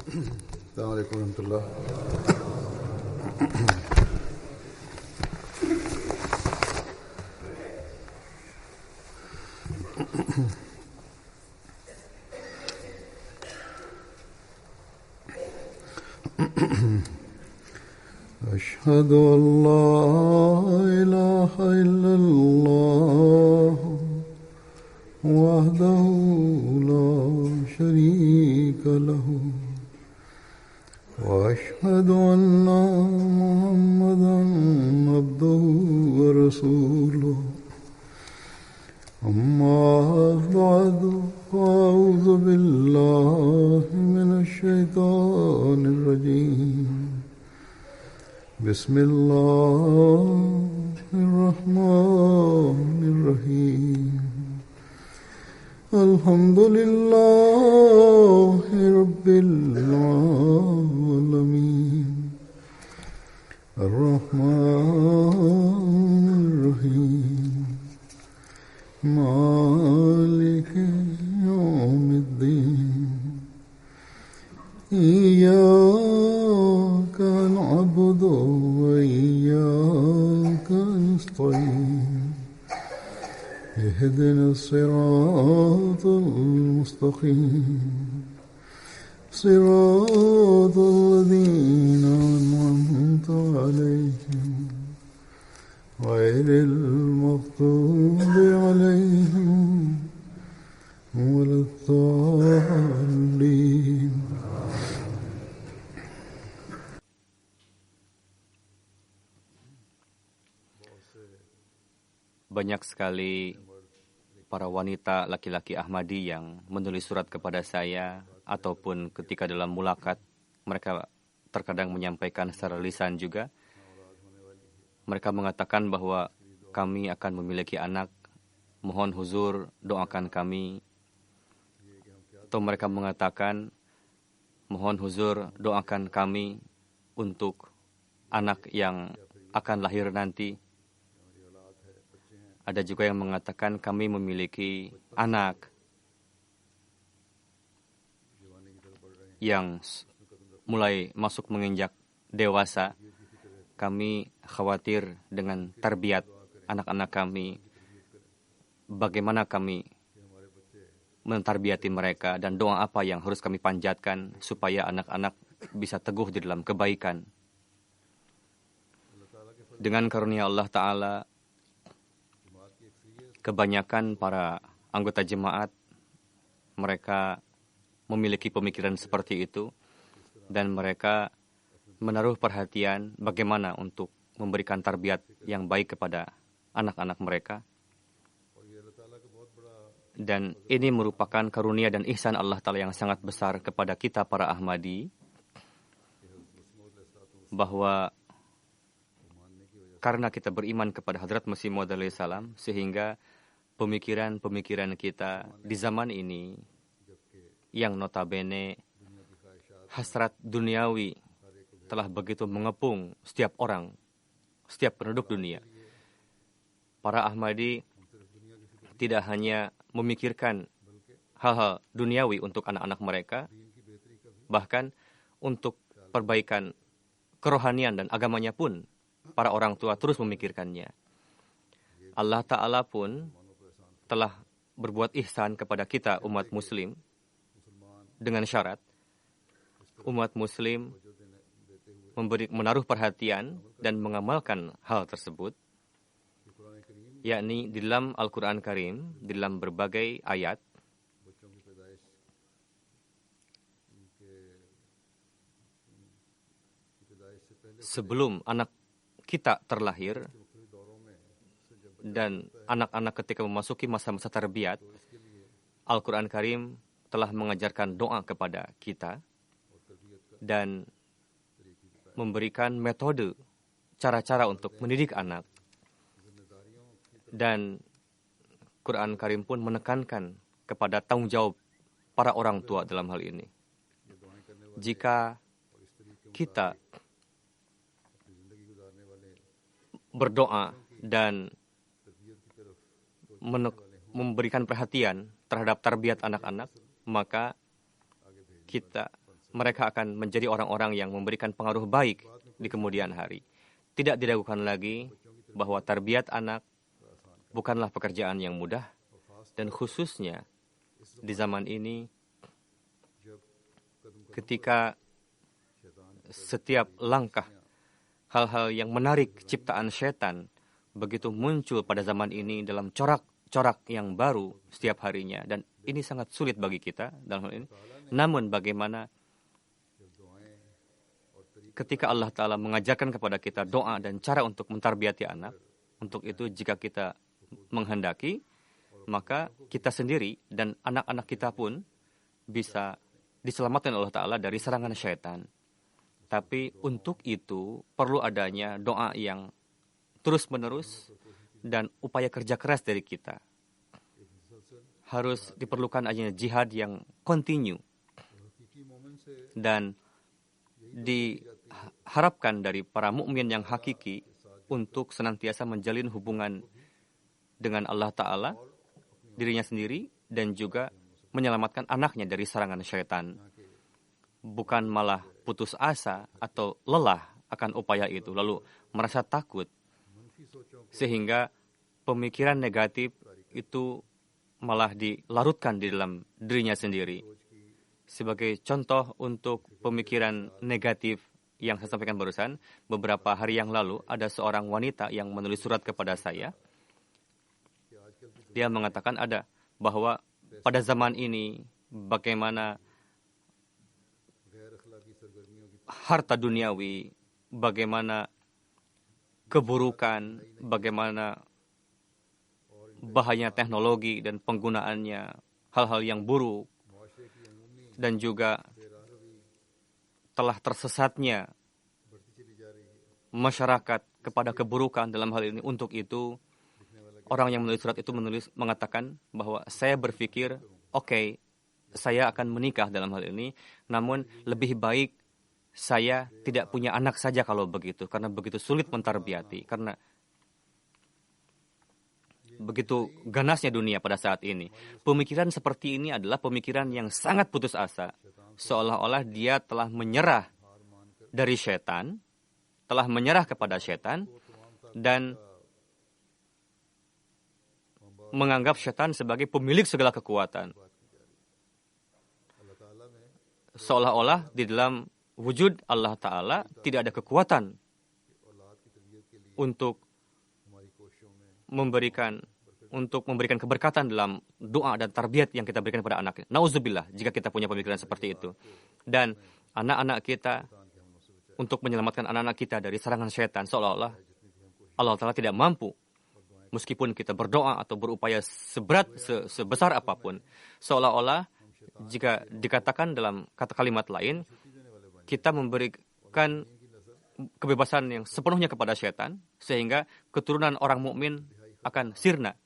Assalamualaikum warahmatullahi أشهد أن لا إله إلا الله وحده لا شريك له وأشهد أن محمدا عبده ورسوله أما بعد فأعوذ بالله من الشيطان الرجيم بسم الله الرحمن الرحيم الحمد لله رب العالمين الرحمن الرحيم مالك يوم الدين إياك نعبد وإياك نستعين اهدنا الصراط المستقيم صراط الذين أنعمت عليهم غير المغضوب عليهم ولا الضالين. Banyak sekali para wanita laki-laki Ahmadi yang menulis surat kepada saya ataupun ketika dalam mulakat mereka terkadang menyampaikan secara lisan juga. Mereka mengatakan bahwa kami akan memiliki anak, mohon huzur doakan kami. Atau mereka mengatakan mohon huzur doakan kami untuk anak yang akan lahir nanti. Ada juga yang mengatakan kami memiliki anak yang mulai masuk menginjak dewasa. Kami khawatir dengan tarbiyat anak-anak kami. Bagaimana kami mentarbiyati mereka dan doa apa yang harus kami panjatkan supaya anak-anak bisa teguh di dalam kebaikan. Dengan karunia Allah Ta'ala, kebanyakan para anggota jemaat mereka memiliki pemikiran seperti itu dan mereka menaruh perhatian bagaimana untuk memberikan tarbiyat yang baik kepada anak-anak mereka. Dan ini merupakan karunia dan ihsan Allah Ta'ala yang sangat besar kepada kita para Ahmadi, bahwa karena kita beriman kepada Hadrat Masih Maud alaihi salam, sehingga pemikiran-pemikiran kita di zaman ini yang notabene hasrat duniawi telah begitu mengepung setiap orang, setiap penduduk dunia. Para Ahmadi tidak hanya memikirkan hal-hal duniawi untuk anak-anak mereka, bahkan untuk perbaikan kerohanian dan agamanya pun para orang tua terus memikirkannya. Allah Ta'ala pun telah berbuat ihsan kepada kita umat muslim dengan syarat umat muslim menaruh perhatian dan mengamalkan hal tersebut, yakni di dalam Al-Quran Karim, di dalam berbagai ayat, sebelum anak kita terlahir dan anak-anak ketika memasuki masa-masa tarbiyat, Al-Quran Karim telah mengajarkan doa kepada kita dan memberikan metode, cara-cara untuk mendidik anak. Dan Quran Karim pun menekankan kepada tanggung jawab para orang tua dalam hal ini. Jika kita berdoa dan memberikan perhatian terhadap tarbiyat anak-anak, maka kita mereka akan menjadi orang-orang yang memberikan pengaruh baik di kemudian hari. Tidak diragukan lagi bahwa tarbiyat anak bukanlah pekerjaan yang mudah, dan khususnya di zaman ini ketika setiap langkah hal-hal yang menarik ciptaan setan begitu muncul pada zaman ini dalam corak-corak yang baru setiap harinya, dan ini sangat sulit bagi kita dalam hal ini. Namun bagaimana ketika Allah Ta'ala mengajarkan kepada kita doa dan cara untuk mentarbiyati anak, untuk itu jika kita menghendaki, maka kita sendiri dan anak-anak kita pun bisa diselamatkan Allah Ta'ala dari serangan syaitan. Tapi untuk itu perlu adanya doa yang terus-menerus dan upaya kerja keras dari kita. Harus diperlukan adanya jihad yang kontinu. Dan diharapkan dari para mukmin yang hakiki untuk senantiasa menjalin hubungan dengan Allah Ta'ala, dirinya sendiri, dan juga menyelamatkan anaknya dari serangan syaitan. Bukan malah putus asa atau lelah akan upaya itu, lalu merasa takut, sehingga pemikiran negatif itu malah dilarutkan di dalam dirinya sendiri. Sebagai contoh untuk pemikiran negatif yang saya sampaikan barusan, beberapa hari yang lalu ada seorang wanita yang menulis surat kepada saya. Dia mengatakan bahwa pada zaman ini bagaimana harta duniawi, bagaimana keburukan, bagaimana bahaya teknologi dan penggunaannya, hal-hal yang buruk, dan juga telah tersesatnya masyarakat kepada keburukan dalam hal ini. Untuk itu, orang yang menulis surat itu mengatakan bahwa saya berpikir, oke, saya akan menikah dalam hal ini, namun lebih baik saya tidak punya anak saja kalau begitu, karena begitu sulit mentarbiyati, karena begitu ganasnya dunia pada saat ini. Pemikiran seperti ini adalah pemikiran yang sangat putus asa, seolah-olah dia telah menyerah dari setan, telah menyerah kepada setan, dan menganggap setan sebagai pemilik segala kekuatan. Seolah-olah di dalam wujud Allah Ta'ala tidak ada kekuatan untuk memberikan keberkatan dalam doa dan tarbiyat yang kita berikan kepada anak. Nauzubillah jika kita punya pemikiran seperti itu. Dan anak-anak kita, untuk menyelamatkan anak-anak kita dari serangan syaitan, seolah-olah Allah Ta'ala tidak mampu. Meskipun kita berdoa atau berupaya sebesar apapun, seolah-olah jika dikatakan dalam kata kalimat lain, kita memberikan kebebasan yang sepenuhnya kepada syaitan, sehingga keturunan orang mukmin akan sirna.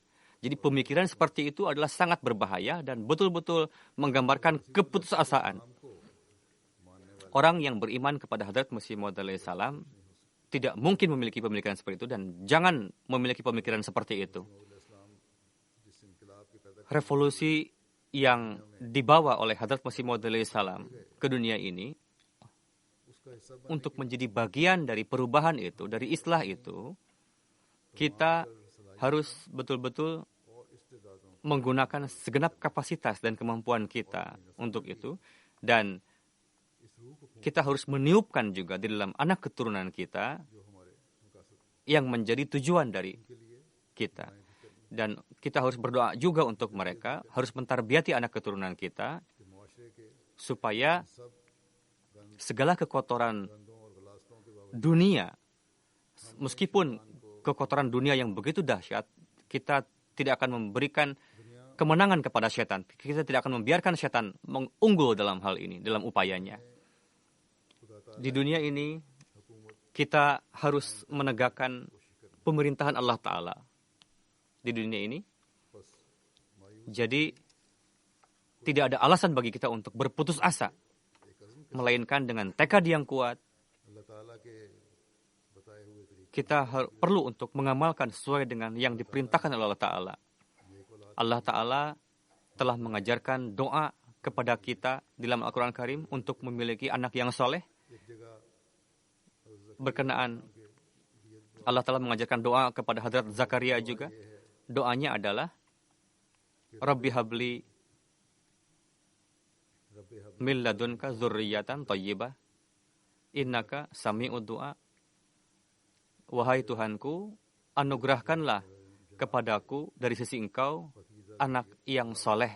Jadi pemikiran seperti itu adalah sangat berbahaya dan betul-betul menggambarkan keputusasaan. Orang yang beriman kepada Hadrat Masih Maud alaihi salam tidak mungkin memiliki pemikiran seperti itu, dan jangan memiliki pemikiran seperti itu. Revolusi yang dibawa oleh Hadrat Masih Maud alaihi salam ke dunia ini untuk menjadi bagian dari perubahan itu, dari islah itu, kita harus betul-betul menggunakan segenap kapasitas dan kemampuan kita untuk itu, dan kita harus meniupkan juga di dalam anak keturunan kita yang menjadi tujuan dari kita. Dan kita harus berdoa juga untuk mereka, harus mentarbiyati anak keturunan kita, supaya segala kekotoran dunia, meskipun kekotoran dunia yang begitu dahsyat, kita tidak akan memberikan kemenangan kepada setan. Kita tidak akan membiarkan setan mengunggul dalam hal ini, dalam upayanya. Di dunia ini, kita harus menegakkan pemerintahan Allah Ta'ala di dunia ini. Jadi, tidak ada alasan bagi kita untuk berputus asa, melainkan dengan tekad yang kuat, kita perlu untuk mengamalkan sesuai dengan yang diperintahkan oleh Allah Ta'ala. Allah Ta'ala telah mengajarkan doa kepada kita di dalam Al-Quran Karim untuk memiliki anak yang soleh. Berkenaan Allah Ta'ala mengajarkan doa kepada Hadrat Zakaria juga. Doanya adalah Rabbi habli min ladunka dzurriyyatan thayyibah innaka sami'ud du'a. Wahai Tuhanku, anugerahkanlah kepadaku dari sisi Engkau anak yang soleh.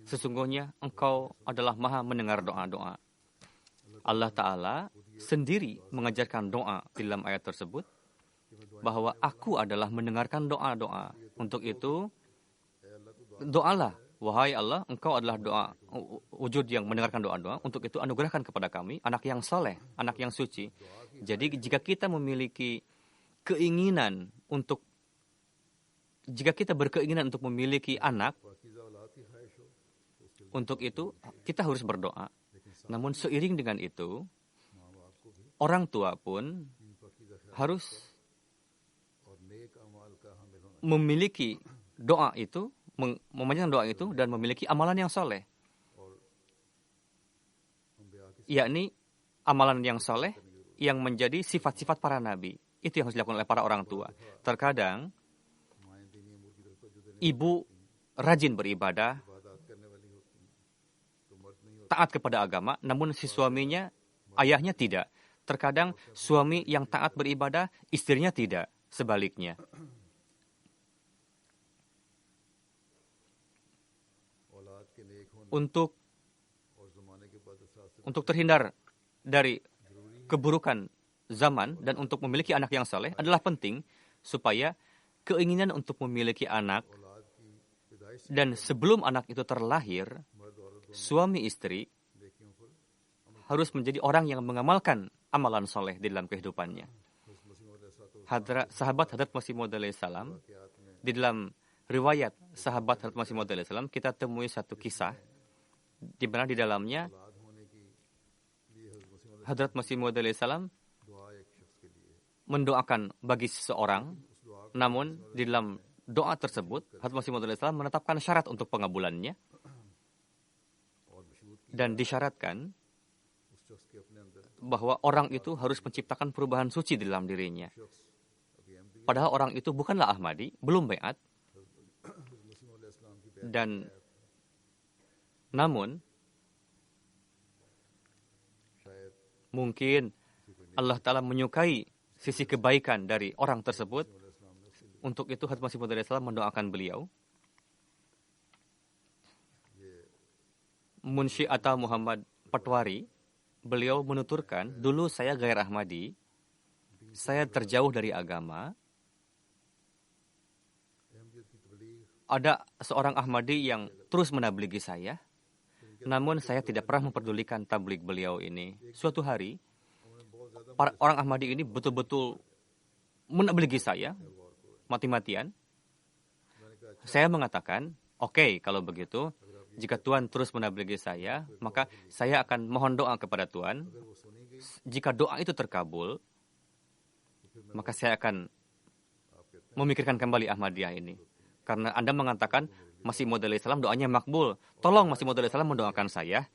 Sesungguhnya Engkau adalah Maha mendengar doa-doa. Allah Ta'ala sendiri mengajarkan doa di dalam ayat tersebut, bahwa aku adalah mendengarkan doa-doa. Untuk itu, doalah, wahai Allah, Engkau adalah doa, wujud yang mendengarkan doa-doa. Untuk itu, anugerahkan kepada kami anak yang soleh, anak yang suci. Jadi, jika kita memiliki keinginan untuk, jika kita berkeinginan untuk memiliki anak, untuk itu, kita harus berdoa. Namun seiring dengan itu, orang tua pun harus memiliki doa itu, memanjatkan doa itu, dan memiliki amalan yang soleh. Yakni amalan yang soleh yang menjadi sifat-sifat para nabi. Itu yang harus dilakukan oleh para orang tua. Terkadang, ibu rajin beribadah, taat kepada agama, namun si suaminya, ayahnya tidak. Terkadang suami yang taat beribadah, istrinya tidak. Sebaliknya. Untuk terhindar dari keburukan zaman dan untuk memiliki anak yang saleh adalah penting supaya keinginan untuk memiliki anak dan sebelum anak itu terlahir, suami istri harus menjadi orang yang mengamalkan amalan soleh di dalam kehidupannya. Sahabat Hadrat Masih Maud alaihi salam, di dalam riwayat sahabat Hadrat Masih Maud alaihi salam, kita temui satu kisah di mana di dalamnya Hadrat Masih Maud alaihi salam mendoakan bagi seseorang, namun di dalam doa tersebut Hadrat Masih Maud alaihi salam menetapkan syarat untuk pengabulannya, dan disyaratkan bahwa orang itu harus menciptakan perubahan suci di dalam dirinya. Padahal orang itu bukanlah Ahmadi, belum baiat. Dan namun mungkin Allah Ta'ala menyukai sisi kebaikan dari orang tersebut. Untuk itu Hadrat Masih Maud alaihi salam mendoakan beliau. Munshi Atta Muhammad Patwari, beliau menuturkan, dulu saya gair Ahmadi, saya terjauh dari agama. Ada seorang Ahmadi yang terus menabligi saya, namun saya tidak pernah memperdulikan tabligh beliau ini. Suatu hari, orang Ahmadi ini betul-betul menabligi saya, mati-matian. Saya mengatakan, oke, kalau begitu, jika Tuhan terus menabligi saya, maka saya akan mohon doa kepada Tuhan. Jika doa itu terkabul, maka saya akan memikirkan kembali Ahmadiyah ini. Karena Anda mengatakan Masih Maud alaihi salam doanya makbul. Tolong Masih Maud alaihi salam mendoakan saya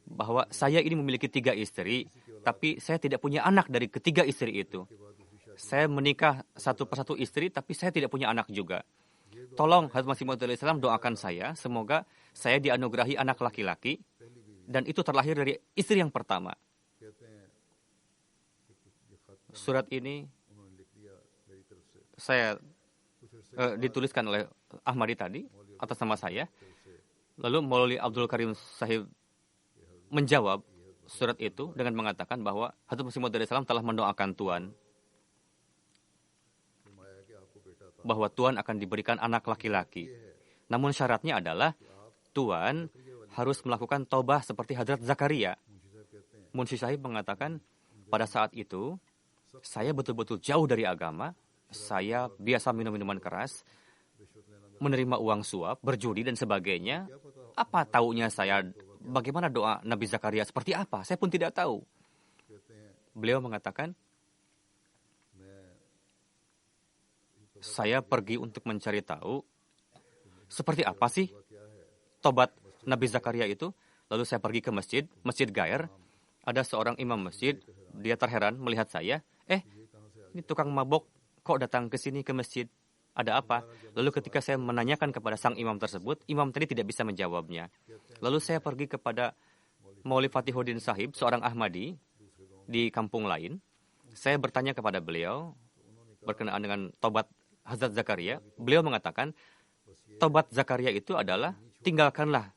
bahwa saya ini memiliki 3 istri, tapi saya tidak punya anak dari ketiga istri itu. Saya menikah satu persatu istri, tapi saya tidak punya anak juga. Tolong Hadrat Masih Maud alaihi salam doakan saya, semoga saya dianugerahi anak laki-laki, dan itu terlahir dari istri yang pertama. Surat ini saya dituliskan oleh Ahmadi tadi atas nama saya. Lalu Maulwi Abdul Karim Sahib menjawab surat itu dengan mengatakan bahwa Hadrat Masih Maud alaihi salam telah mendoakan Tuhan bahwa Tuhan akan diberikan anak laki-laki. Namun syaratnya adalah Tuhan harus melakukan taubah seperti Hadrat Zakaria. Munshi Sahib mengatakan, pada saat itu saya betul-betul jauh dari agama. Saya biasa minum minuman keras, menerima uang suap, berjudi dan sebagainya. Apa taunya saya bagaimana doa Nabi Zakaria seperti apa? Saya pun tidak tahu. Beliau mengatakan, saya pergi untuk mencari tahu seperti apa sih tobat Nabi Zakaria itu. Lalu saya pergi ke Masjid Gair. Ada seorang imam masjid, dia terheran melihat saya. Ini tukang mabok kok datang ke sini ke masjid? Ada apa? Lalu ketika saya menanyakan kepada sang imam tersebut, imam tadi tidak bisa menjawabnya. Lalu saya pergi kepada Maulvi Fatihuddin Sahib, seorang Ahmadi di kampung lain. Saya bertanya kepada beliau berkenaan dengan tobat Hazrat Zakaria. Beliau mengatakan, tobat Zakaria itu adalah tinggalkanlah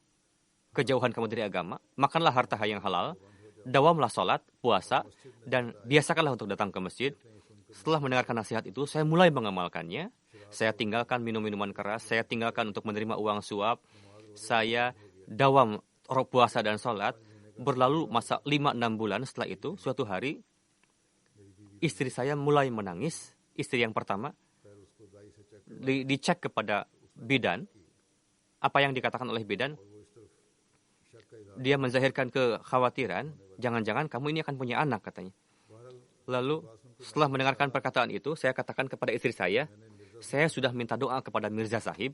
kejauhan kamu dari agama, makanlah harta yang halal, dawamlah sholat, puasa, dan biasakanlah untuk datang ke masjid. Setelah mendengarkan nasihat itu, saya mulai mengamalkannya. Saya tinggalkan minum-minuman keras, saya tinggalkan untuk menerima uang suap, saya dawam puasa dan sholat. Berlalu masa 5-6 bulan setelah itu, suatu hari, istri saya mulai menangis. Istri yang pertama, dicek kepada bidan. Apa yang dikatakan oleh bidan? Dia menzahirkan kekhawatiran, jangan-jangan kamu ini akan punya anak, katanya. Lalu, setelah mendengarkan perkataan itu, saya katakan kepada istri saya sudah minta doa kepada Mirza Sahib,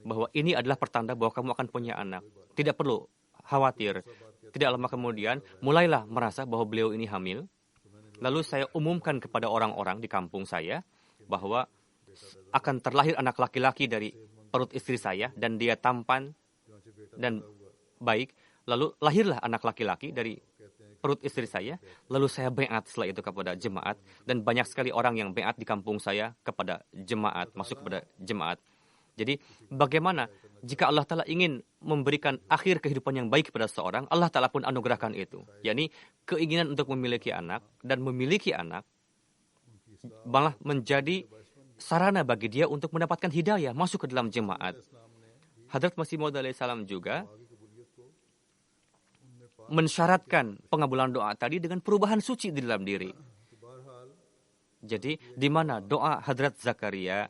bahwa ini adalah pertanda bahwa kamu akan punya anak. Tidak perlu khawatir. Tidak lama kemudian, mulailah merasa bahwa beliau ini hamil. Lalu saya umumkan kepada orang-orang di kampung saya, bahwa akan terlahir anak laki-laki dari perut istri saya, dan dia tampan dan baik. Lalu lahirlah anak laki-laki dari perut istri saya. Lalu saya beat setelah itu kepada jemaat. Dan banyak sekali orang yang beat di kampung saya kepada jemaat, masuk kepada jemaat. Jadi bagaimana jika Allah Ta'ala ingin memberikan akhir kehidupan yang baik kepada seorang, Allah Ta'ala pun anugerahkan itu. Yakni keinginan untuk memiliki anak, dan memiliki anak malah menjadi sarana bagi dia untuk mendapatkan hidayah, masuk ke dalam jemaat. Hadrat Masih Maud alaihissalam juga mensyaratkan pengabulan doa tadi dengan perubahan suci di dalam diri. Jadi, di mana doa Hadrat Zakaria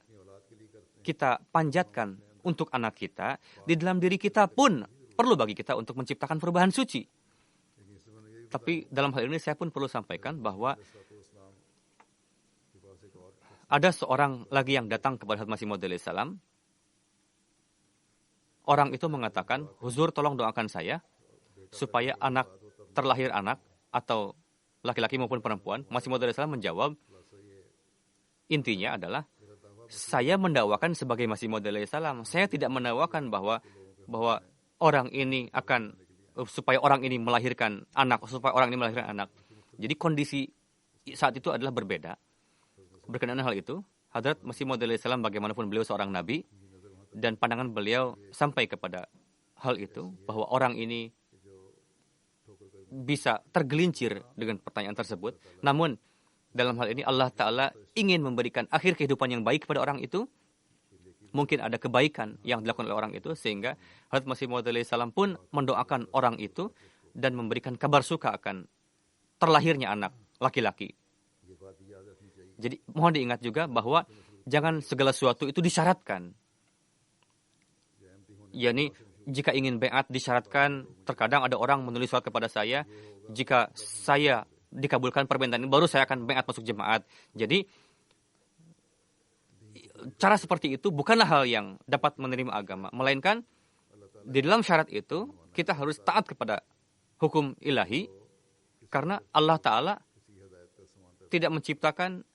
kita panjatkan untuk anak kita, di dalam diri kita pun perlu bagi kita untuk menciptakan perubahan suci. Tapi dalam hal ini saya pun perlu sampaikan bahwa ada seorang lagi yang datang kepada Hadrat Masih Maud alaihissalam. Orang itu mengatakan, Huzur tolong doakan saya, supaya terlahir anak, atau laki-laki maupun perempuan. Masih Maud alaihissalam menjawab, intinya adalah, saya mendakwakan sebagai Masih Maud alaihissalam. Saya tidak mendakwakan bahwa orang ini akan, supaya orang ini melahirkan anak, Jadi kondisi saat itu adalah berbeda. Berkenaan hal itu, Hadrat Masih Maud alaihissalam bagaimanapun beliau seorang nabi, dan pandangan beliau sampai kepada hal itu, bahwa orang ini bisa tergelincir dengan pertanyaan tersebut. Namun, dalam hal ini Allah Ta'ala ingin memberikan akhir kehidupan yang baik kepada orang itu. Mungkin ada kebaikan yang dilakukan oleh orang itu, sehingga Hadrat Masih Maud alaihissalam pun mendoakan orang itu dan memberikan kabar suka akan terlahirnya anak laki-laki. Jadi mohon diingat juga bahwa jangan segala sesuatu itu disyaratkan. Yani jika ingin beat disyaratkan, terkadang ada orang menulis surat kepada saya, jika saya dikabulkan permintaan ini, baru saya akan beat masuk jemaat. Jadi cara seperti itu bukanlah hal yang dapat menerima agama, melainkan di dalam syarat itu kita harus taat kepada hukum ilahi, karena Allah Ta'ala tidak menciptakan,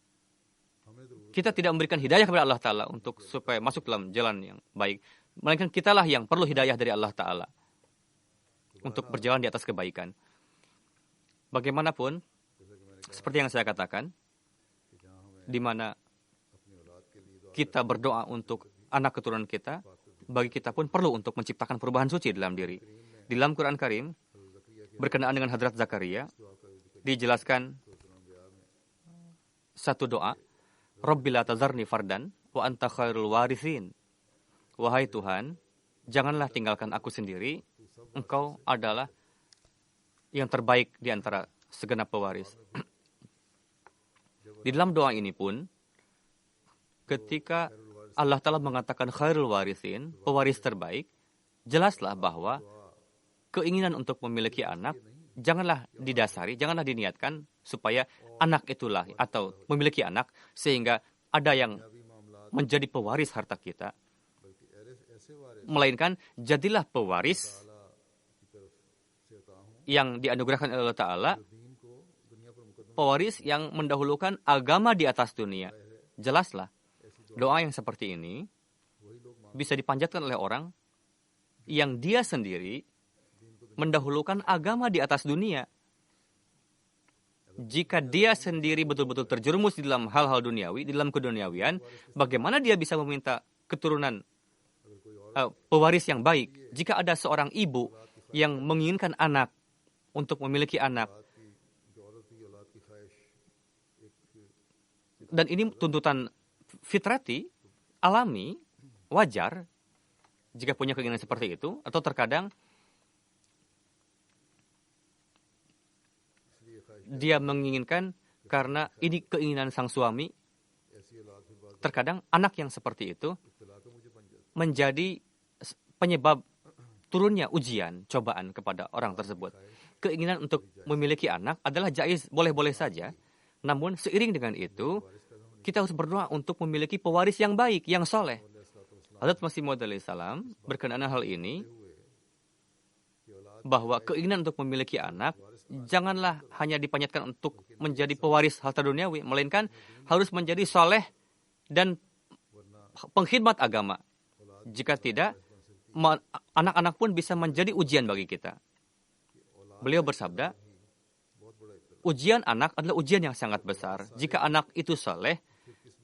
kita tidak memberikan hidayah kepada Allah Ta'ala untuk supaya masuk dalam jalan yang baik, melainkan kitalah yang perlu hidayah dari Allah Ta'ala untuk berjalan di atas kebaikan. Bagaimanapun, seperti yang saya katakan, di mana kita berdoa untuk anak keturunan kita, bagi kita pun perlu untuk menciptakan perubahan suci dalam diri. Di dalam Quran Karim, berkenaan dengan Hadrat Zakaria, dijelaskan satu doa, Rabbi la tazarni fardan wa anta khairul warithin. Wahai Tuhan, janganlah tinggalkan aku sendiri, Engkau adalah yang terbaik di antara segenap pewaris. Di dalam doa ini pun, ketika Allah Ta'ala mengatakan khairul warithin, pewaris terbaik, jelaslah bahwa keinginan untuk memiliki anak janganlah didasari, janganlah diniatkan supaya anak itulah atau memiliki anak sehingga ada yang menjadi pewaris harta kita. melainkan jadilah pewaris yang dianugerahkan oleh Allah Ta'ala, pewaris yang mendahulukan agama di atas dunia. Jelaslah, doa yang seperti ini bisa dipanjatkan oleh orang yang dia sendiri mendahulukan agama di atas dunia. Jika dia sendiri betul-betul terjerumus di dalam hal-hal duniawi, di dalam keduniawian, bagaimana dia bisa meminta keturunan pewaris yang baik? Jika ada seorang ibu yang menginginkan anak untuk memiliki anak, dan ini tuntutan fitrati, alami, wajar, jika punya keinginan seperti itu, atau terkadang dia menginginkan karena ini keinginan sang suami. Terkadang anak yang seperti itu menjadi penyebab turunnya ujian, cobaan kepada orang tersebut. Keinginan untuk memiliki anak adalah jaiz, boleh-boleh saja. Namun seiring dengan itu, kita harus berdoa untuk memiliki pewaris yang baik, yang soleh. Hazrat Masih Maud alaihissalam berkenaan hal ini, bahwa keinginan untuk memiliki anak janganlah hanya dipanjatkan untuk menjadi pewaris harta duniawi, melainkan harus menjadi soleh dan pengkhidmat agama. Jika tidak, anak-anak pun bisa menjadi ujian bagi kita. Beliau bersabda, ujian anak adalah ujian yang sangat besar. Jika anak itu soleh,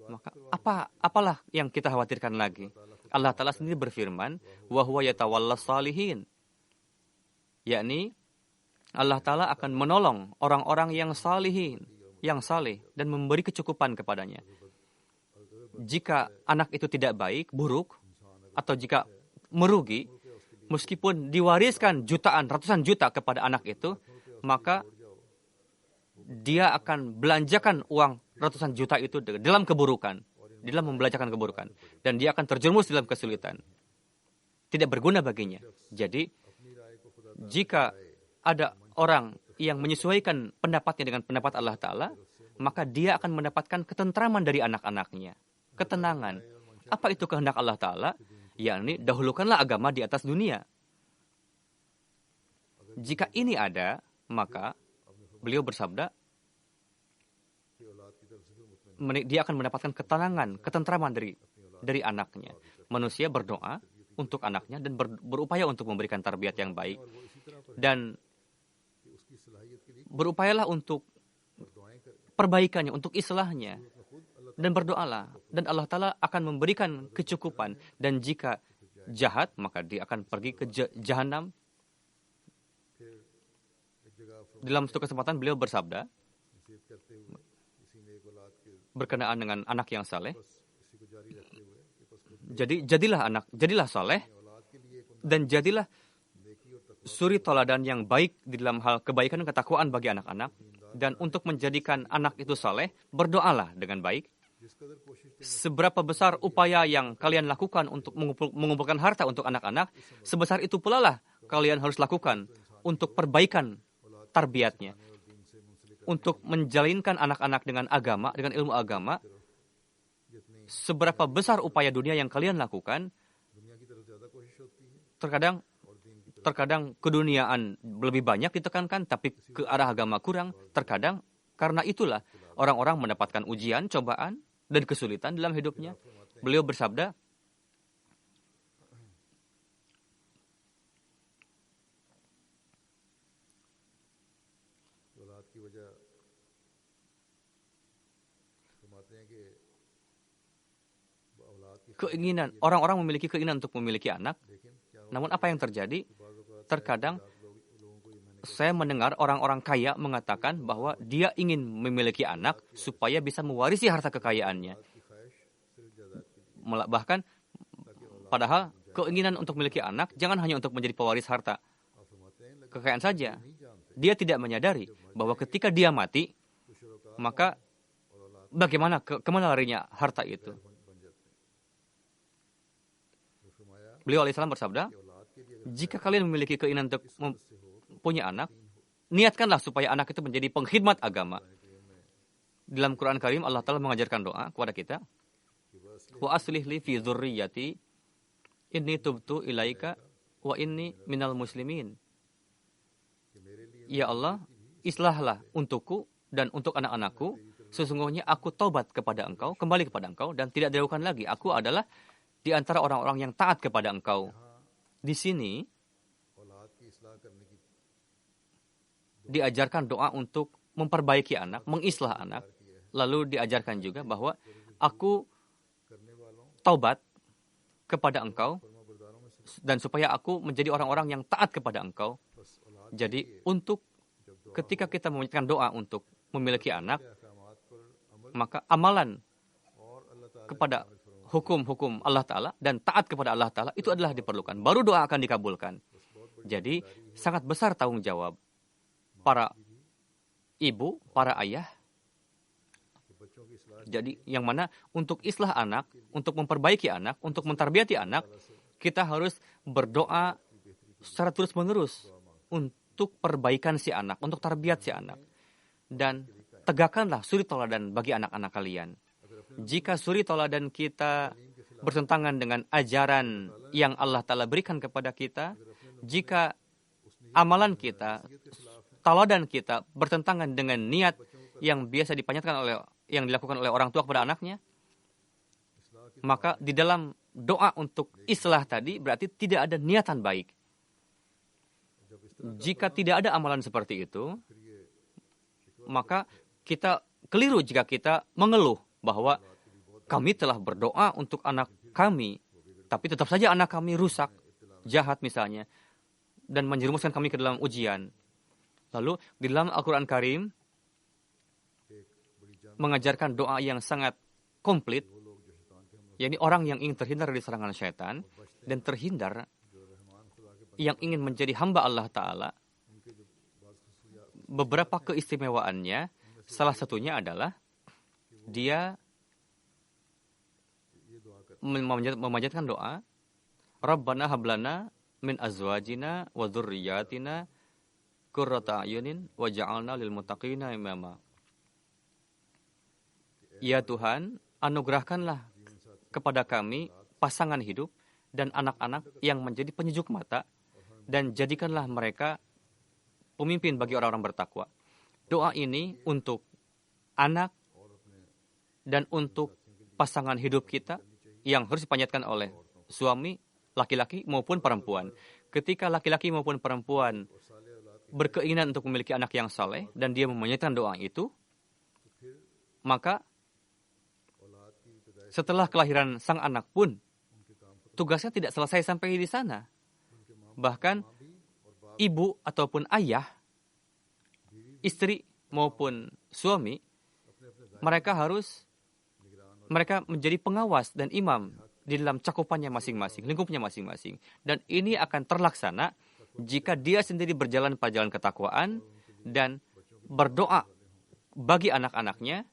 maka apalah yang kita khawatirkan lagi? Allah Ta'ala sendiri berfirman, wa huwa yatawallas salihin. Yakni, Allah Ta'ala akan menolong orang-orang yang salihin, yang saleh, dan memberi kecukupan kepadanya. Jika anak itu tidak baik, buruk, atau jika merugi, meskipun diwariskan jutaan, ratusan juta kepada anak itu, maka dia akan belanjakan uang ratusan juta itu dalam keburukan, dalam membelanjakan keburukan, dan dia akan terjerumus dalam kesulitan. Tidak berguna baginya. Jadi, jika ada orang yang menyesuaikan pendapatnya dengan pendapat Allah Ta'ala, maka dia akan mendapatkan ketentraman dari anak-anaknya. Ketenangan. Apa itu kehendak Allah Ta'ala? Yakni, dahulukanlah agama di atas dunia. Jika ini ada, maka beliau bersabda, dia akan mendapatkan ketenangan, ketentraman dari anaknya. Manusia berdoa untuk anaknya dan berupaya untuk memberikan tarbiyat yang baik. Dan berupayalah untuk perbaikannya, untuk islahnya. Dan berdoalah. Dan Allah Ta'ala akan memberikan kecukupan. Dan jika jahat, maka dia akan pergi ke jahanam. Dalam satu kesempatan beliau bersabda, berkenaan dengan anak yang saleh. Jadi jadilah saleh, dan jadilah suri toladan yang baik di dalam hal kebaikan dan ketakwaan bagi anak-anak. Dan untuk menjadikan anak itu saleh, berdoalah dengan baik. Seberapa besar upaya yang kalian lakukan untuk mengumpulkan harta untuk anak-anak, sebesar itu pula lah kalian harus lakukan untuk perbaikan tarbiyatnya. Untuk menjalinkan anak-anak dengan agama, dengan ilmu agama, seberapa besar upaya dunia yang kalian lakukan, terkadang keduniaan lebih banyak ditekankan, tapi ke arah agama kurang. Terkadang karena itulah orang-orang mendapatkan ujian, cobaan, dan kesulitan dalam hidupnya. Beliau bersabda, keinginan, orang-orang memiliki keinginan untuk memiliki anak. Namun apa yang terjadi? Terkadang saya mendengar orang-orang kaya mengatakan bahwa dia ingin memiliki anak supaya bisa mewarisi harta kekayaannya. Bahkan, padahal keinginan untuk memiliki anak jangan hanya untuk menjadi pewaris harta kekayaan saja. Dia tidak menyadari bahwa ketika dia mati, maka kemana larinya harta itu? Beliau alaihissalam bersabda, jika kalian memiliki keinginan untuk punya anak, niatkanlah supaya anak itu menjadi pengkhidmat agama. Dalam Quran Karim, Allah Ta'ala mengajarkan doa kepada kita, wa aslih li fi dzurriyyati inni tubtu ilaika wa inni minal muslimin. Ya Allah, islahlah untukku dan untuk anak-anakku. Sesungguhnya aku taubat kepada Engkau, kembali kepada Engkau, dan tidak diragukan lagi. Aku adalah di antara orang-orang yang taat kepada Engkau. Di sini diajarkan doa untuk memperbaiki anak, mengislah anak. Lalu diajarkan juga bahwa aku taubat kepada Engkau dan supaya aku menjadi orang-orang yang taat kepada Engkau. Jadi untuk ketika kita memanjatkan doa untuk memiliki anak, maka amalan kepada hukum-hukum Allah Ta'ala dan taat kepada Allah Ta'ala itu adalah diperlukan. Baru doa akan dikabulkan. Jadi sangat besar tanggung jawab para ibu, para ayah. Jadi yang mana untuk islah anak, untuk memperbaiki anak, untuk mentarbiyati anak, kita harus berdoa secara terus-menerus untuk perbaikan si anak, untuk tarbiyat si anak. Dan tegakkanlah suri toladan bagi anak-anak kalian. Jika suri toladan kita bertentangan dengan ajaran yang Allah Ta'ala berikan kepada kita, jika amalan kita, toladan kita bertentangan dengan niat yang biasa yang dilakukan oleh orang tua kepada anaknya, maka di dalam doa untuk islah tadi berarti tidak ada niatan baik. Jika tidak ada amalan seperti itu, maka kita keliru jika kita mengeluh bahwa kami telah berdoa untuk anak kami, tapi tetap saja anak kami rusak, jahat misalnya, dan menjerumuskan kami ke dalam ujian. Lalu di dalam Al-Quran Karim mengajarkan doa yang sangat komplit, yakni orang yang ingin terhindar dari serangan syaitan dan terhindar yang ingin menjadi hamba Allah Ta'ala. Beberapa keistimewaannya, salah satunya adalah dia memanjatkan doa, Rabbana hablana min azwajina wa dzurriyyatina qurrata a'yunin waj'alna lil muttaqina imama. Ya Tuhan, anugerahkanlah kepada kami pasangan hidup dan anak-anak yang menjadi penyejuk mata, dan jadikanlah mereka pemimpin bagi orang-orang bertakwa. Doa ini untuk anak dan untuk pasangan hidup kita yang harus dipanjatkan oleh suami, laki-laki maupun perempuan. Ketika laki-laki maupun perempuan berkeinginan untuk memiliki anak yang saleh dan dia memanjatkan doa itu, maka setelah kelahiran sang anak pun tugasnya tidak selesai sampai di sana. Bahkan ibu ataupun ayah, istri maupun suami, mereka menjadi pengawas dan imam di dalam cakupannya masing-masing, lingkupnya masing-masing. Dan ini akan terlaksana jika dia sendiri berjalan pada jalan ketakwaan dan berdoa bagi anak-anaknya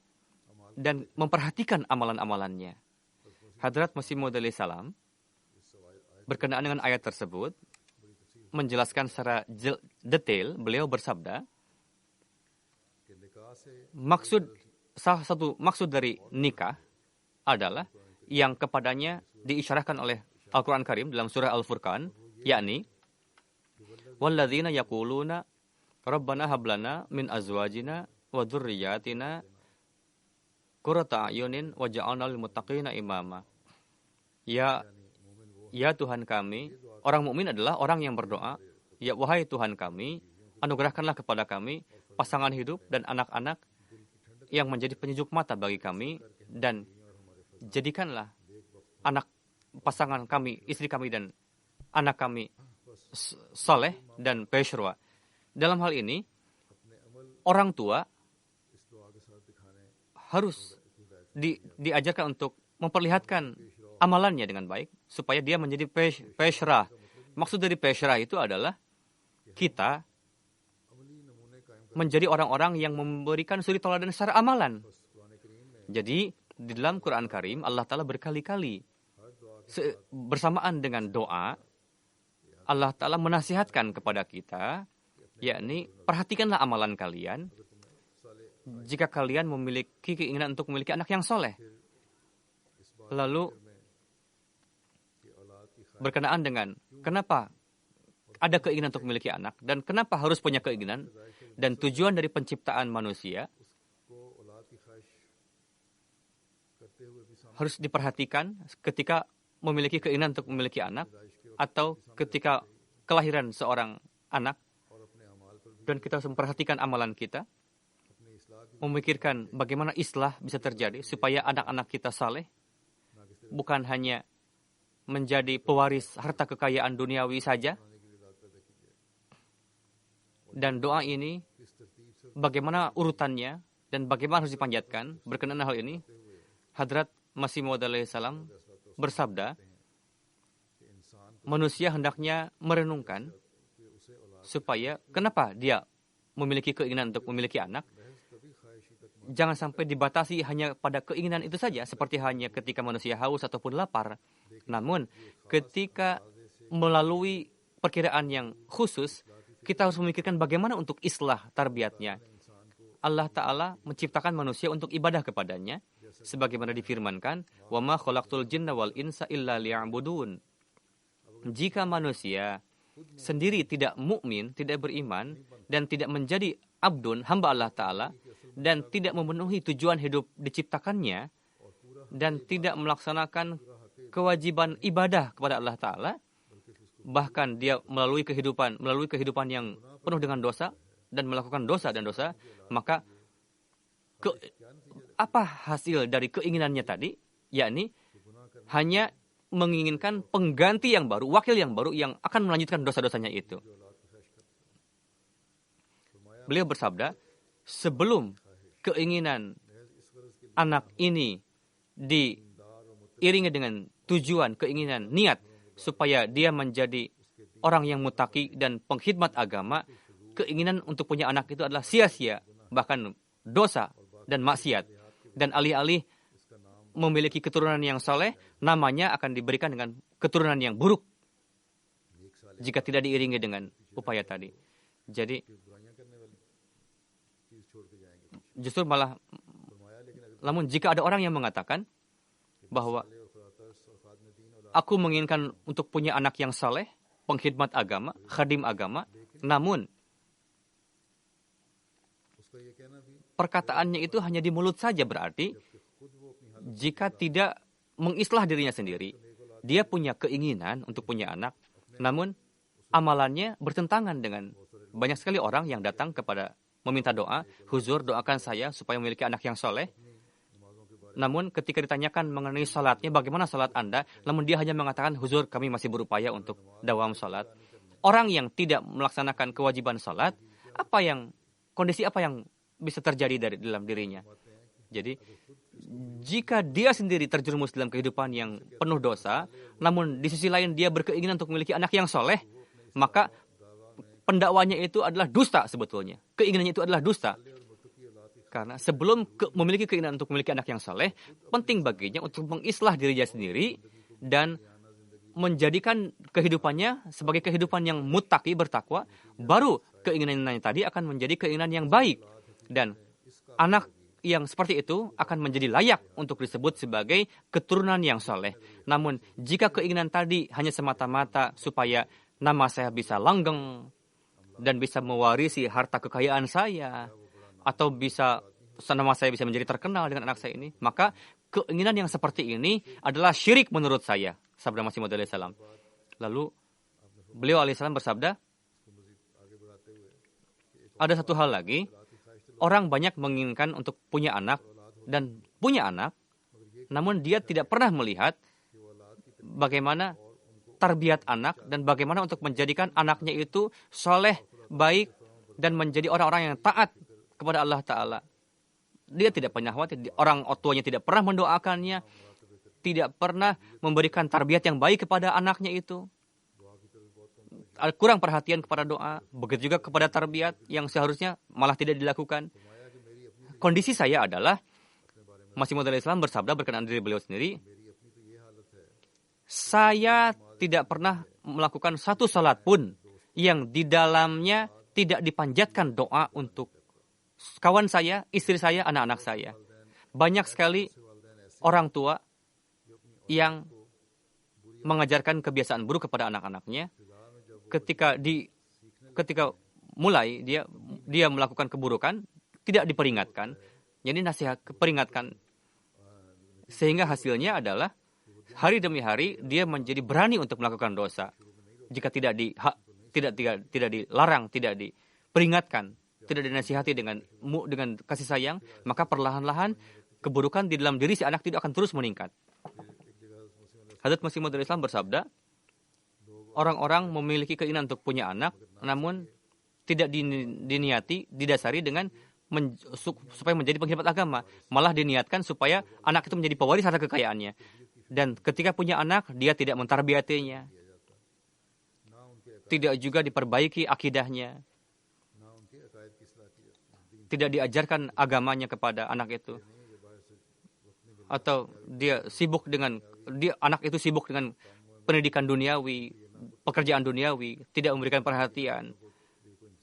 dan memperhatikan amalan-amalannya. Hadrat Masih Maud alaihi salam berkenaan dengan ayat tersebut menjelaskan secara detail. Beliau bersabda, salah satu maksud dari nikah adalah yang kepadanya diisyarahkan oleh Al-Quran Karim dalam surah Al-Furqan, yakni walladzina yaquluna rabbana hablana min azwajina wa dzurriyyatina qurrata a'yunin waj'alna lil muttaqina imama. Ya Tuhan kami, orang mukmin adalah orang yang berdoa, ya wahai Tuhan kami, anugerahkanlah kepada kami pasangan hidup dan anak-anak yang menjadi penyejuk mata bagi kami, dan jadikanlah anak pasangan kami, istri kami dan anak kami saleh dan pesyra. Dalam hal ini, orang tua harus diajarkan untuk memperlihatkan amalannya dengan baik supaya dia menjadi pesyra. Maksud dari pesyra itu adalah kita menjadi orang-orang yang memberikan suri teladan secara amalan. Jadi di dalam Quran Karim Allah Ta'ala berkali-kali bersamaan dengan doa Allah Ta'ala menasihatkan kepada kita, yakni perhatikanlah amalan kalian jika kalian memiliki keinginan untuk memiliki anak yang soleh. Lalu berkenaan dengan kenapa ada keinginan untuk memiliki anak dan kenapa harus punya keinginan dan tujuan dari penciptaan manusia harus diperhatikan ketika memiliki keinginan untuk memiliki anak atau ketika kelahiran seorang anak, dan kita harus memperhatikan amalan kita, memikirkan bagaimana islah bisa terjadi supaya anak-anak kita saleh, bukan hanya menjadi pewaris harta kekayaan duniawi saja. Dan doa ini, bagaimana urutannya dan bagaimana harus dipanjatkan berkenaan hal ini, Hadrat Masih Maud alaihissalam bersabda, manusia hendaknya merenungkan supaya kenapa dia memiliki keinginan untuk memiliki anak. Jangan sampai dibatasi hanya pada keinginan itu saja, seperti hanya ketika manusia haus ataupun lapar. Namun, ketika melalui perkiraan yang khusus, kita harus memikirkan bagaimana untuk islah tarbiyatnya. Allah Ta'ala menciptakan manusia untuk ibadah kepadanya, sebagaimana difirmankan, وَمَا خَلَقْتُ الْجِنَّ وَالْإِنسَ إِلَّا لِيَعْبُدُونَ. Jika manusia sendiri tidak mukmin, tidak beriman, dan tidak menjadi abdun, hamba Allah Ta'ala, dan tidak memenuhi tujuan hidup diciptakannya, dan tidak melaksanakan kewajiban ibadah kepada Allah Ta'ala, bahkan dia melalui kehidupan yang penuh dengan dosa, dan melakukan dosa dan dosa, maka apa hasil dari keinginannya tadi? Yakni hanya menginginkan pengganti yang baru, wakil yang baru yang akan melanjutkan dosa-dosanya itu. Beliau bersabda, sebelum keinginan anak ini diiringi dengan tujuan, keinginan, niat, supaya dia menjadi orang yang mutaki dan pengkhidmat agama, keinginan untuk punya anak itu adalah sia-sia, bahkan dosa dan maksiat. Dan alih-alih memiliki keturunan yang soleh, namanya akan diberikan dengan keturunan yang buruk jika tidak diiringi dengan upaya tadi. Jadi, justru malah, namun jika ada orang yang mengatakan bahwa aku menginginkan untuk punya anak yang saleh, pengkhidmat agama, khadim agama, namun perkataannya itu hanya di mulut saja, berarti jika tidak mengislah dirinya sendiri, dia punya keinginan untuk punya anak, namun amalannya bertentangan dengan banyak sekali orang yang datang kepada meminta doa, huzur doakan saya supaya memiliki anak yang soleh. Namun ketika ditanyakan mengenai salatnya, bagaimana salat Anda? Namun dia hanya mengatakan, huzur kami masih berupaya untuk dawam salat. Orang yang tidak melaksanakan kewajiban salat, kondisi apa yang bisa terjadi dalam dirinya? Jadi, jika dia sendiri terjerumus dalam kehidupan yang penuh dosa, namun di sisi lain dia berkeinginan untuk memiliki anak yang soleh, maka pendakwanya itu adalah dusta sebetulnya. Keinginannya itu adalah dusta. Karena sebelum memiliki keinginan untuk memiliki anak yang soleh, penting baginya untuk mengislah dirinya sendiri dan menjadikan kehidupannya sebagai kehidupan yang muttaqi, bertakwa, baru keinginannya tadi akan menjadi keinginan yang baik. Dan anak yang seperti itu akan menjadi layak untuk disebut sebagai keturunan yang soleh. Namun jika keinginan tadi hanya semata-mata supaya nama saya bisa langgeng dan bisa mewarisi harta kekayaan saya, atau nama saya bisa menjadi terkenal dengan anak saya ini, maka keinginan yang seperti ini adalah syirik menurut saya, sabda Masih Maud alaihissalam. Lalu beliau alaihissalam bersabda, ada satu hal lagi, orang banyak menginginkan untuk punya anak dan punya anak, namun dia tidak pernah melihat bagaimana tarbiyat anak dan bagaimana untuk menjadikan anaknya itu soleh, baik, dan menjadi orang-orang yang taat kepada Allah Ta'ala. Dia tidak pernah khawatir, orang tuanya tidak pernah mendoakannya, tidak pernah memberikan tarbiyat yang baik kepada anaknya itu. Kurang perhatian kepada doa, begitu juga kepada tarbiyat yang seharusnya malah tidak dilakukan. Kondisi saya adalah, Masih Maud alaihissalam bersabda berkenaan diri beliau sendiri, saya tidak pernah melakukan satu salat pun yang di dalamnya tidak dipanjatkan doa untuk kawan saya, istri saya, anak-anak saya. Banyak sekali orang tua yang mengajarkan kebiasaan buruk kepada anak-anaknya. Ketika mulai dia melakukan keburukan, tidak diperingatkan. Jadi nasihat peringatkan, sehingga hasilnya adalah hari demi hari dia menjadi berani untuk melakukan dosa. Jika tidak dilarang, tidak diperingatkan, tidak dinasihati dengan kasih sayang, maka perlahan-lahan keburukan di dalam diri si anak tidak akan terus meningkat. Hazrat Masih Maud Islam bersabda, orang-orang memiliki keinginan untuk punya anak, namun tidak diniati, didasari dengan supaya menjadi pengkhidmat agama. Malah diniatkan supaya anak itu menjadi pewaris harta kekayaannya. Dan ketika punya anak, dia tidak mentarbiyatinya. Tidak juga diperbaiki akidahnya. Tidak diajarkan agamanya kepada anak itu. Atau anak itu sibuk dengan pendidikan duniawi, pekerjaan duniawi, tidak memberikan perhatian,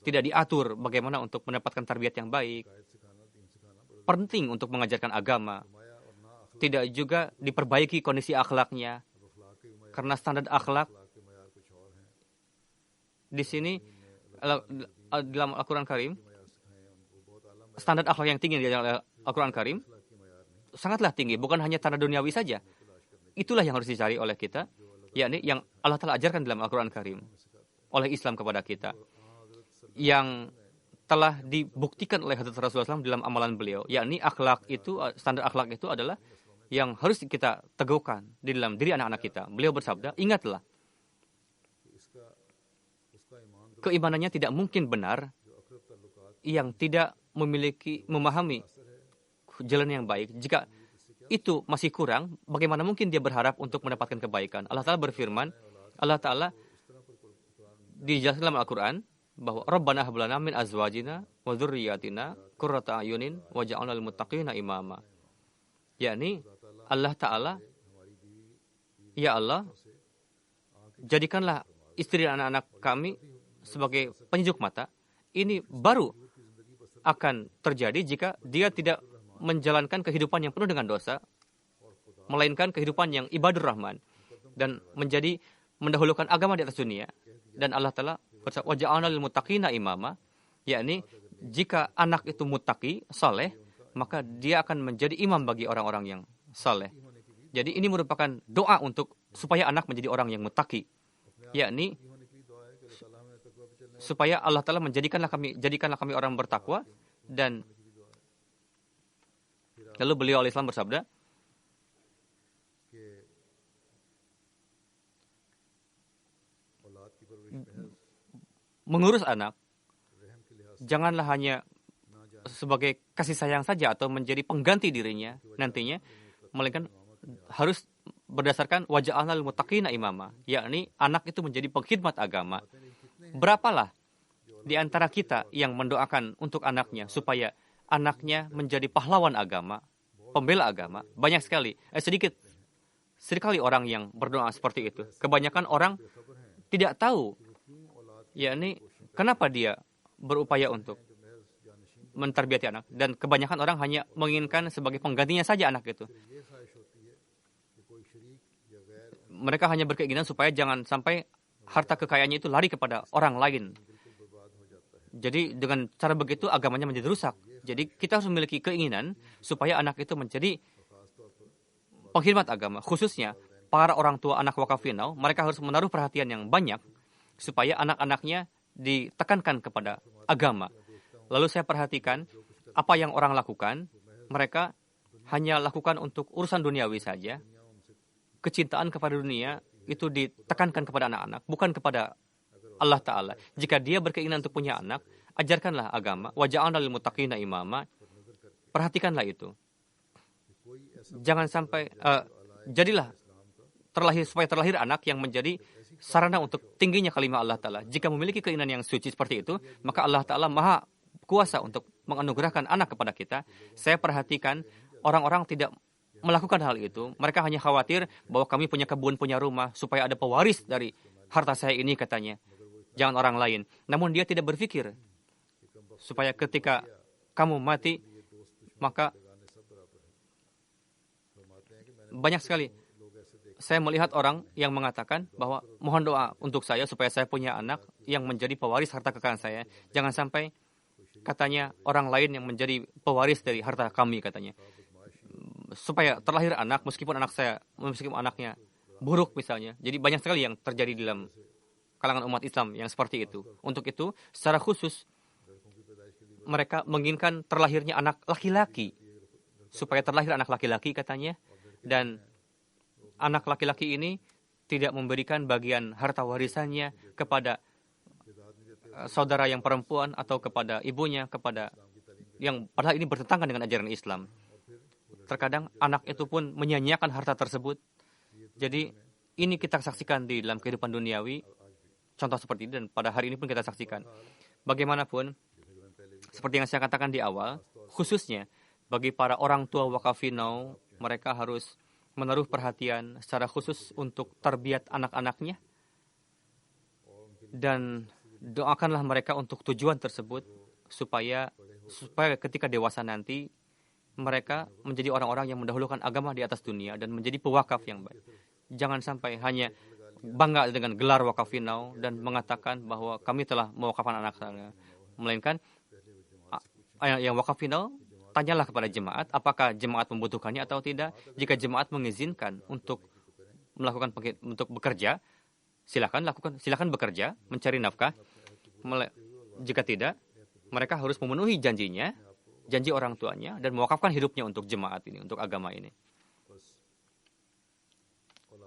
tidak diatur bagaimana untuk mendapatkan tarbiyat yang baik. Penting untuk mengajarkan agama. Tidak juga diperbaiki kondisi akhlaknya. Karena standar akhlak di sini dalam Al-Quran Karim, standar akhlak yang tinggi di dalam Al-Quran Karim sangatlah tinggi, bukan hanya standar duniawi saja. Itulah yang harus dicari oleh kita, yakni yang Allah Ta'ala ajarkan dalam Al-Quran Karim oleh Islam kepada kita, yang telah dibuktikan oleh Hadrat Rasulullah SAW dalam amalan beliau, yakni standar akhlak itu adalah yang harus kita teguhkan di dalam diri anak-anak kita. Beliau bersabda, ingatlah, keimanannya tidak mungkin benar yang tidak memahami jalan yang baik. Jika itu masih kurang, bagaimana mungkin dia berharap untuk mendapatkan kebaikan? Allah Ta'ala berfirman, Allah Ta'ala dijelaskan dalam Al-Quran bahwa Rabbana hab lana min azwajina wa dzurriyyatina qurrata a'yunin waj'alna lil muttaqina imama. Yakni Allah Ta'ala, ya Allah, jadikanlah istri dan anak-anak kami sebagai penyejuk mata. Ini baru akan terjadi jika dia tidak menjalankan kehidupan yang penuh dengan dosa, melainkan kehidupan yang ibadur rahman, dan mendahulukan agama di atas dunia. Dan Allah Ta'ala bersabda, waja'alna lil muttaqina imama, yakni jika anak itu muttaqi, saleh, maka dia akan menjadi imam bagi orang-orang yang saleh. Jadi ini merupakan doa supaya anak menjadi orang yang muttaqi, yakni supaya Allah Ta'ala jadikanlah kami orang bertakwa. Dan lalu beliau al-Islam bersabda, mengurus anak janganlah hanya sebagai kasih sayang saja atau menjadi pengganti dirinya nantinya, melainkan harus berdasarkan waja'alna lil muttaqina imama, yakni anak itu menjadi pengkhidmat agama. Berapalah di antara kita yang mendoakan untuk anaknya supaya anaknya menjadi pahlawan agama, pembela agama? Banyak sekali. Sedikit sekali orang yang berdoa seperti itu. Kebanyakan orang tidak tahu, yakni kenapa dia berupaya untuk mentarbiyati anak, dan kebanyakan orang hanya menginginkan sebagai penggantinya saja anak itu. Mereka hanya berkeinginan supaya jangan sampai harta kekayaannya itu lari kepada orang lain. Jadi dengan cara begitu agamanya menjadi rusak. Jadi kita harus memiliki keinginan supaya anak itu menjadi pengkhidmat agama. Khususnya para orang tua anak wakafinau, mereka harus menaruh perhatian yang banyak supaya anak-anaknya ditekankan kepada agama. Lalu saya perhatikan apa yang orang lakukan, mereka hanya lakukan untuk urusan duniawi saja. Kecintaan kepada dunia itu ditekankan kepada anak-anak, bukan kepada Allah Ta'ala. Jika dia berkeinginan untuk punya anak, ajarkanlah agama. Waja'alna lil muttaqina imama. Perhatikanlah itu. Jangan sampai jadilah supaya terlahir anak yang menjadi sarana untuk tingginya kalimat Allah Ta'ala. Jika memiliki keinginan yang suci seperti itu, maka Allah Ta'ala maha kuasa untuk menganugerahkan anak kepada kita. Saya perhatikan orang-orang tidak melakukan hal itu. Mereka hanya khawatir bahwa kami punya kebun, punya rumah, supaya ada pewaris dari harta saya ini, katanya. Jangan orang lain. Namun dia tidak berpikir supaya ketika kamu mati, maka banyak sekali saya melihat orang yang mengatakan bahwa mohon doa untuk saya supaya saya punya anak yang menjadi pewaris harta kekayaan saya. Jangan sampai katanya orang lain yang menjadi pewaris dari harta kami katanya. Supaya terlahir anak meskipun anaknya buruk misalnya. Jadi banyak sekali yang terjadi di dalam kalangan umat Islam yang seperti itu. Untuk itu secara khusus mereka menginginkan terlahirnya anak laki-laki. Supaya terlahir anak laki-laki katanya. Dan anak laki-laki ini tidak memberikan bagian harta warisannya kepada saudara yang perempuan atau kepada ibunya, kepada yang padahal ini bertentangan dengan ajaran Islam. Terkadang anak itu pun menyia-nyiakan harta tersebut. Jadi ini kita saksikan di dalam kehidupan duniawi. Contoh seperti ini dan pada hari ini pun kita saksikan. Bagaimanapun, seperti yang saya katakan di awal, khususnya bagi para orang tua wakafinau, mereka harus menaruh perhatian secara khusus untuk tarbiyat anak-anaknya dan doakanlah mereka untuk tujuan tersebut supaya ketika dewasa nanti mereka menjadi orang-orang yang mendahulukan agama di atas dunia dan menjadi pewakaf yang baik. Jangan sampai hanya bangga dengan gelar wakafinau dan mengatakan bahwa kami telah mewakafkan anak saya, melainkan yang wakafinau, tanyalah kepada jemaat, apakah jemaat membutuhkannya atau tidak. Jika jemaat mengizinkan untuk untuk bekerja, silakan lakukan, silakan bekerja, mencari nafkah. Jika tidak, mereka harus memenuhi janjinya, janji orang tuanya, dan mewakafkan hidupnya untuk jemaat ini, untuk agama ini.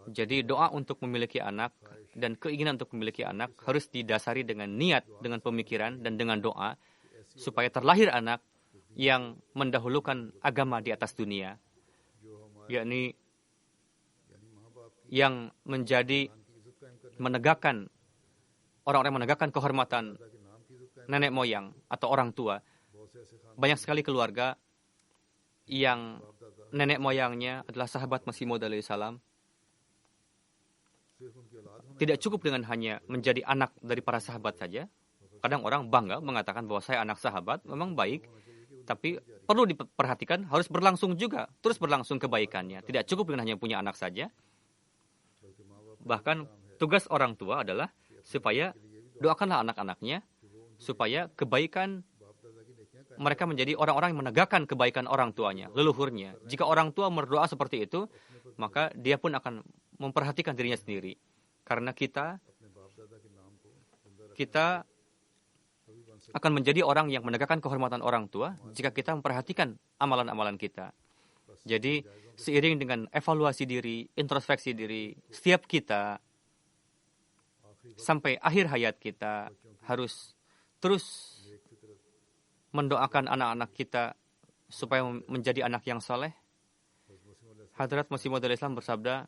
Jadi doa untuk memiliki anak dan keinginan untuk memiliki anak harus didasari dengan niat, dengan pemikiran, dan dengan doa, supaya terlahir anak yang mendahulukan agama di atas dunia, yakni yang menegakkan orang-orang menegakkan kehormatan nenek moyang atau orang tua. Banyak sekali keluarga yang nenek moyangnya adalah sahabat Masih Maud alaihi salam. Tidak cukup dengan hanya menjadi anak dari para sahabat saja. Kadang orang bangga mengatakan bahwa saya anak sahabat, memang baik. Tapi perlu diperhatikan, harus berlangsung juga. Terus berlangsung kebaikannya. Tidak cukup dengan hanya punya anak saja. Bahkan tugas orang tua adalah supaya doakanlah anak-anaknya, supaya kebaikan mereka menjadi orang-orang yang menegakkan kebaikan orang tuanya, leluhurnya. Jika orang tua berdoa seperti itu, maka dia pun akan memperhatikan dirinya sendiri. Karena kita akan menjadi orang yang menegakkan kehormatan orang tua jika kita memperhatikan amalan-amalan kita. Jadi, seiring dengan evaluasi diri, introspeksi diri, setiap kita sampai akhir hayat kita harus terus mendoakan anak-anak kita supaya menjadi anak yang saleh. Hadrat Masih Maud alaihi salam bersabda,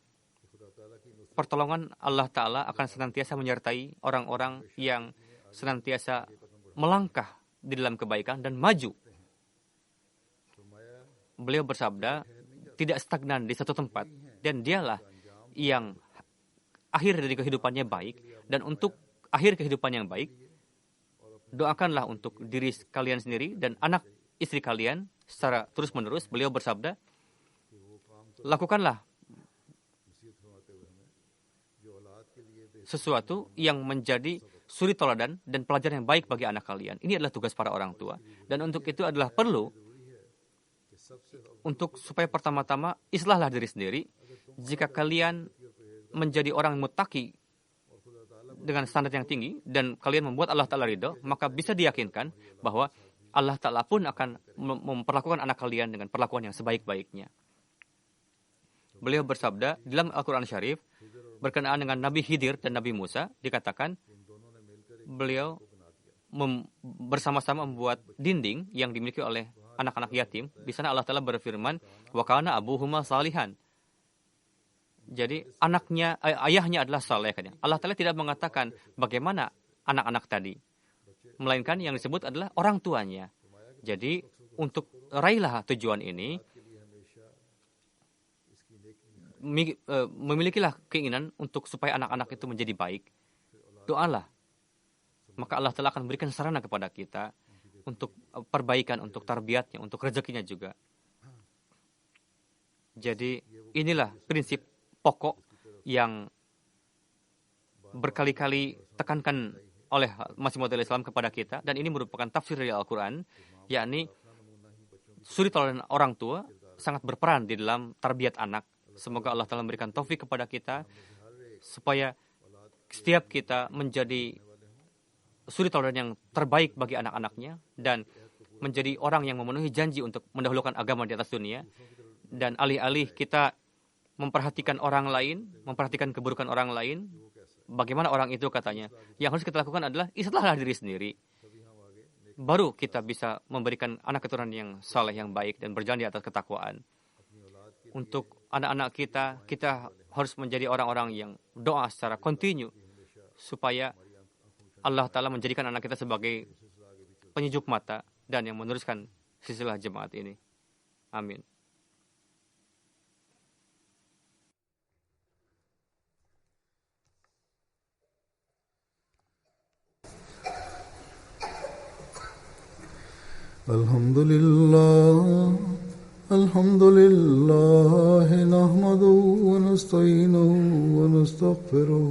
pertolongan Allah Ta'ala akan senantiasa menyertai orang-orang yang senantiasa melangkah di dalam kebaikan dan maju. Beliau bersabda, tidak stagnan di satu tempat. Dan dialah yang akhir dari kehidupannya baik. Dan untuk akhir kehidupan yang baik, doakanlah untuk diri kalian sendiri dan anak istri kalian secara terus-menerus. Beliau bersabda, lakukanlah sesuatu yang menjadi suri toladan dan pelajaran yang baik bagi anak kalian. Ini adalah tugas para orang tua. Dan untuk itu adalah perlu untuk supaya pertama-tama islahlah diri sendiri. Jika kalian menjadi orang muttaqi dengan standar yang tinggi dan kalian membuat Allah Ta'ala ridho, maka bisa diyakinkan bahwa Allah Ta'ala pun akan memperlakukan anak kalian dengan perlakuan yang sebaik-baiknya. Beliau bersabda dalam Al-Quran Syarif berkenaan dengan Nabi Khidir dan Nabi Musa, dikatakan beliau bersama-sama membuat dinding yang dimiliki oleh anak-anak yatim. Di sana Allah Ta'ala berfirman, wa kana abuhuma salihan. Jadi ayahnya adalah saleh. Allah Ta'ala tidak mengatakan bagaimana anak-anak tadi, melainkan yang disebut adalah orang tuanya. Jadi untuk raihlah tujuan ini, memilikilah keinginan untuk supaya anak-anak itu menjadi baik. Doalah. Maka Allah Ta'ala akan memberikan sarana kepada kita untuk perbaikan, untuk tarbiyatnya, untuk rezekinya juga. Jadi inilah prinsip pokok yang berkali-kali tekankan oleh Masih Maud Islam kepada kita, dan ini merupakan tafsir dari Al-Quran, yakni suri tauladan orang tua sangat berperan di dalam tarbiyat anak. Semoga Allah Ta'ala memberikan taufik kepada kita supaya setiap kita menjadi suri tauladan yang terbaik bagi anak-anaknya dan menjadi orang yang memenuhi janji untuk mendahulukan agama di atas dunia. Dan alih-alih kita memperhatikan orang lain, memperhatikan keburukan orang lain, bagaimana orang itu katanya, yang harus kita lakukan adalah islahlah diri sendiri. Baru kita bisa memberikan anak keturunan yang saleh, yang baik, dan berjalan di atas ketakwaan. Untuk anak-anak kita, kita harus menjadi orang-orang yang doa secara kontinu, supaya Allah Ta'ala menjadikan anak kita sebagai penyejuk mata dan yang meneruskan silsilah jemaat ini. Amin. Alhamdulillah, alhamdulillah, nahmaduhu wa nasta'inuhu wa nastaghfiruh,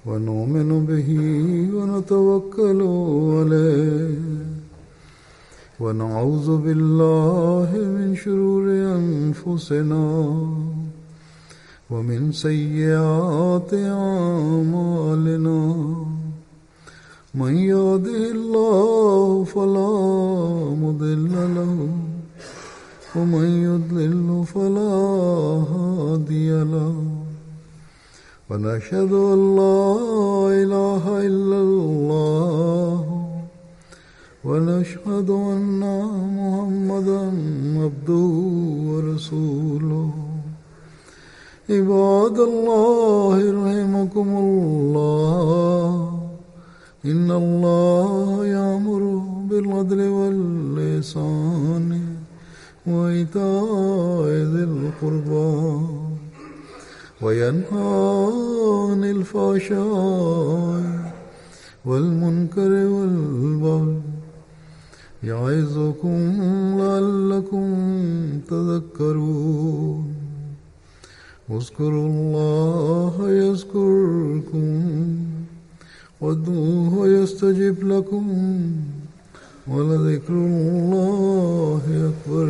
wa nu'minu bihi wa natawakkalu alayhi, wa na'udzu billahi min shururi anfusina wa min sayyiati a'malina. من يهده الله فلا مضل له ومن يضلل فلا هادي له ونشهد أن لا إله إلا الله ونشهد أن محمدا عبده ورسوله. عباد الله رحمكم الله، إن الله يأمر بالعدل والإحسان وإيتاء ذي القربى وينهى عن الفحشاء والمنكر والبغي يعظكم لعلكم تذكرون. اذكروا الله يذكركم وادعوه يستجب لكم ولذكر الله أكبر.